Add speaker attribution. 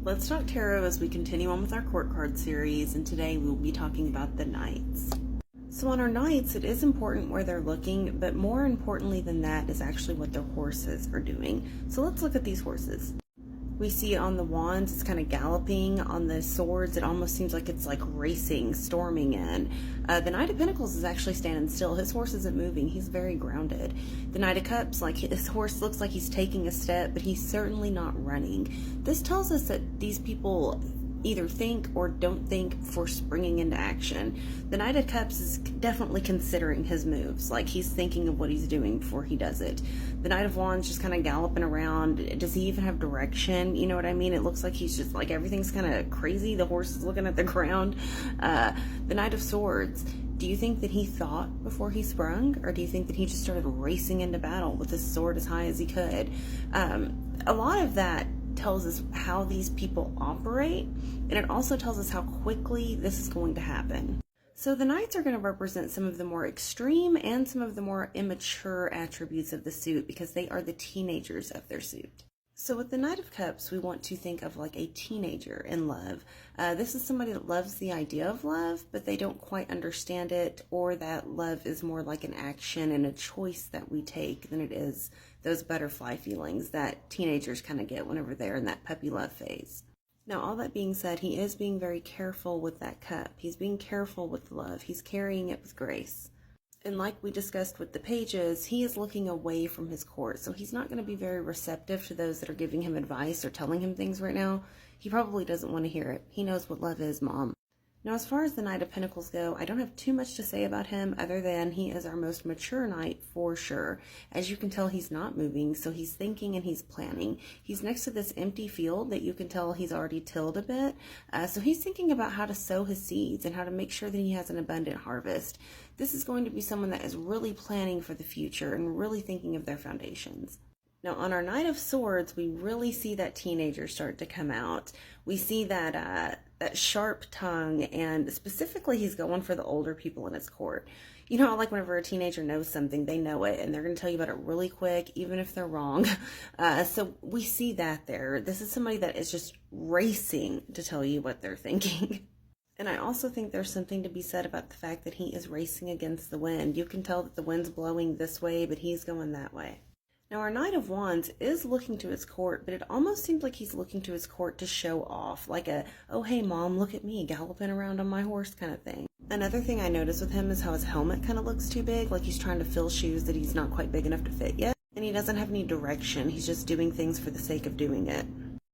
Speaker 1: Let's talk tarot as we continue on with our court card series, and today we will be talking about the knights. So on our knights, it is important where they're looking, but more importantly than that is actually what their horses are doing. So let's look at these horses. We see on the wands, it's kind of galloping. On the swords, it almost seems like it's like racing, storming in. The Knight of Pentacles is actually standing still. His horse isn't moving. He's very grounded. The Knight of Cups, like his horse looks like he's taking a step, but he's certainly not running. This tells us that these people either think or don't think for springing into action. The Knight of Cups is definitely considering his moves, like he's thinking of what he's doing before he does it. The Knight of Wands just kind of galloping around. Does he even have direction? You know what I mean? It looks like he's just like everything's kind of crazy. The horse is looking at the ground. The Knight of Swords. Do you think that he thought before he sprung, or do you think that he just started racing into battle with his sword as high as he could? A lot of that tells us how these people operate, and it also tells us how quickly this is going to happen. So the knights are going to represent some of the more extreme and some of the more immature attributes of the suit, because they are the teenagers of their suit. So with the Knight of Cups, we want to think of like a teenager in love. This is somebody that loves the idea of love, but they don't quite understand it, or that love is more like an action and a choice that we take than it is those butterfly feelings that teenagers kind of get whenever they're in that puppy love phase. Now, all that being said, he is being very careful with that cup. He's being careful with love. He's carrying it with grace. And like we discussed with the pages, he is looking away from his court. So he's not going to be very receptive to those that are giving him advice or telling him things right now. He probably doesn't want to hear it. He knows what love is, Mom. Now, as far as the Knight of Pentacles go, I don't have too much to say about him other than he is our most mature knight for sure. As you can tell, he's not moving, so he's thinking and he's planning. He's next to this empty field that you can tell he's already tilled a bit. So he's thinking about how to sow his seeds and how to make sure that he has an abundant harvest. This is going to be someone that is really planning for the future and really thinking of their foundations. Now, on our Knight of Swords, we really see that teenager start to come out. We see that sharp tongue, and specifically he's going for the older people in his court. You know, like whenever a teenager knows something, they know it, and they're going to tell you about it really quick, even if they're wrong. So we see that there. This is somebody that is just racing to tell you what they're thinking. And I also think there's something to be said about the fact that he is racing against the wind. You can tell that the wind's blowing this way, but he's going that way. Now, our Knight of Wands is looking to his court, but it almost seems like he's looking to his court to show off, like a, oh, hey, Mom, look at me, galloping around on my horse kind of thing. Another thing I noticed with him is how his helmet kind of looks too big, like he's trying to fill shoes that he's not quite big enough to fit yet. And he doesn't have any direction. He's just doing things for the sake of doing it.